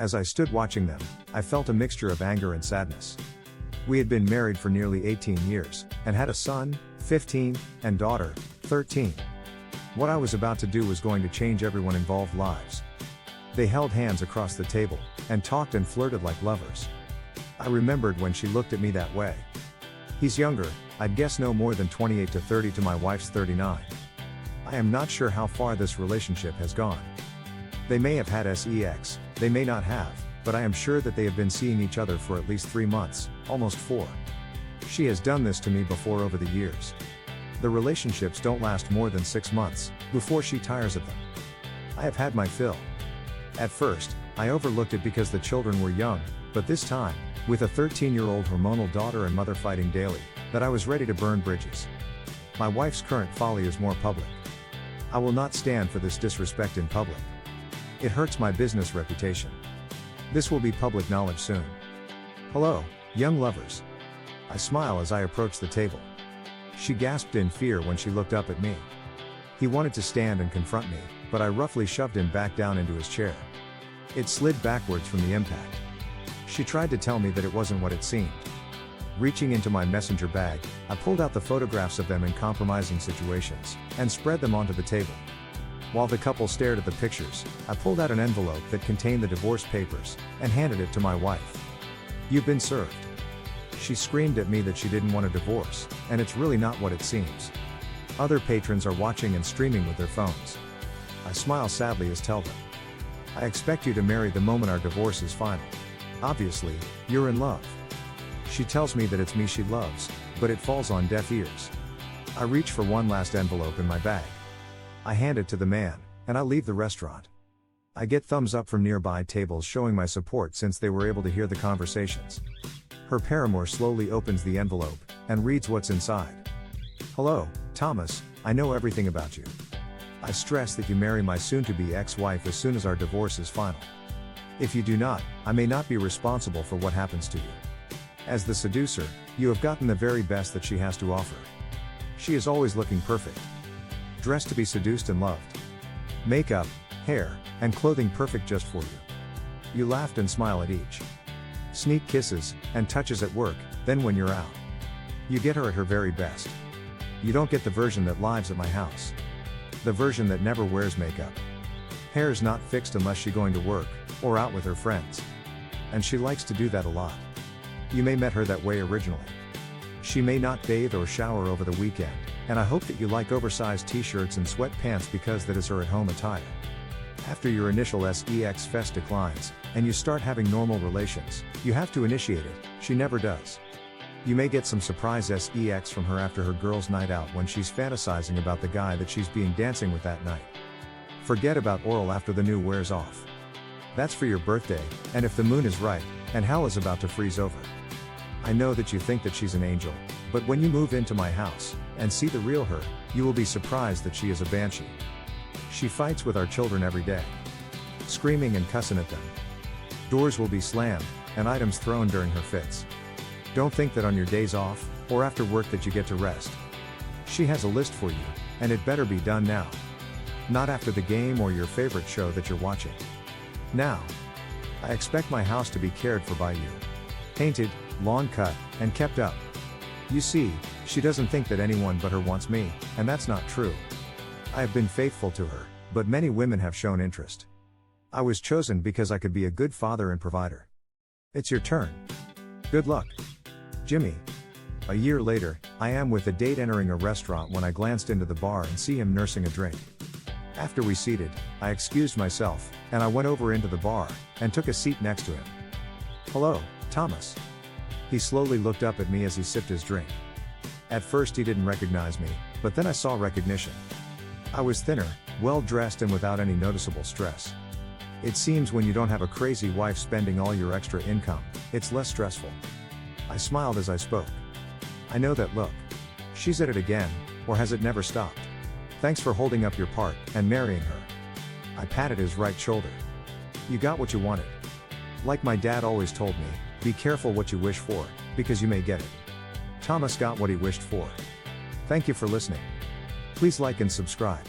As I stood watching them, I felt a mixture of anger and sadness. We had been married for nearly 18 years, and had a son, 15, and daughter, 13. What I was about to do was going to change everyone involved lives. They held hands across the table, and talked and flirted like lovers. I remembered when she looked at me that way. He's younger, I'd guess no more than 28 to 30 to my wife's 39. I am not sure how far this relationship has gone. They may have had sex, they may not have, but I am sure that they have been seeing each other for at least 3 months, almost 4. She has done this to me before over the years. The relationships don't last more than 6 months, before she tires of them. I have had my fill. At first, I overlooked it because the children were young, but this time, with a 13-year-old hormonal daughter and mother fighting daily, that I was ready to burn bridges. My wife's current folly is more public. I will not stand for this disrespect in public. It hurts my business reputation. This will be public knowledge soon. Hello, young lovers. I smile as I approach the table. She gasped in fear when she looked up at me. He wanted to stand and confront me, but I roughly shoved him back down into his chair. It slid backwards from the impact. She tried to tell me that it wasn't what it seemed. Reaching into my messenger bag, I pulled out the photographs of them in compromising situations, and spread them onto the table. While the couple stared at the pictures, I pulled out an envelope that contained the divorce papers, and handed it to my wife. "You've been served." She screamed at me that she didn't want a divorce, and it's really not what it seems. Other patrons are watching and streaming with their phones. I smile sadly as tell them, "I expect you to marry the moment our divorce is final. Obviously, you're in love." She tells me that it's me she loves, but it falls on deaf ears. I reach for one last envelope in my bag. I hand it to the man, and I leave the restaurant. I get thumbs up from nearby tables showing my support since they were able to hear the conversations. Her paramour slowly opens the envelope, and reads what's inside. "Hello, Thomas, I know everything about you. I stress that you marry my soon-to-be ex-wife as soon as our divorce is final. If you do not, I may not be responsible for what happens to you. As the seducer, you have gotten the very best that she has to offer. She is always looking perfect. Dressed to be seduced and loved. Makeup, hair, and clothing perfect just for you. You laughed and smile at each. Sneak kisses, and touches at work, then when you're out. You get her at her very best. You don't get the version that lives at my house. The version that never wears makeup. Hair's not fixed unless she's going to work, or out with her friends. And she likes to do that a lot. You may met her that way originally. She may not bathe or shower over the weekend, and I hope that you like oversized t-shirts and sweatpants because that is her at-home attire. After your initial sex fest declines, and you start having normal relations, you have to initiate it, she never does. You may get some surprise sex from her after her girls' night out when she's fantasizing about the guy that she's being dancing with that night. Forget about oral after the new wears off. That's for your birthday, and if the moon is right, and hell is about to freeze over. I know that you think that she's an angel, but when you move into my house, and see the real her, you will be surprised that she is a banshee. She fights with our children every day. Screaming and cussing at them. Doors will be slammed, and items thrown during her fits. Don't think that on your days off, or after work that you get to rest. She has a list for you, and it better be done now. Not after the game or your favorite show that you're watching. Now. I expect my house to be cared for by you. Painted, lawn cut, and kept up. You see, she doesn't think that anyone but her wants me, and that's not true. I have been faithful to her, but many women have shown interest. I was chosen because I could be a good father and provider. It's your turn. Good luck. Jimmy. A year later, I am with a date entering a restaurant when I glanced into the bar and see him nursing a drink. After we seated, I excused myself, and I went over into the bar, and took a seat next to him. "Hello, Thomas." He slowly looked up at me as he sipped his drink. At first he didn't recognize me, but then I saw recognition. I was thinner, well-dressed and without any noticeable stress. It seems when you don't have a crazy wife spending all your extra income, it's less stressful. I smiled as I spoke. I know that look. She's at it again, or has it never stopped? Thanks for holding up your part, and marrying her. I patted his right shoulder. You got what you wanted. Like my dad always told me, be careful what you wish for, because you may get it. Thomas got what he wished for. Thank you for listening. Please like and subscribe.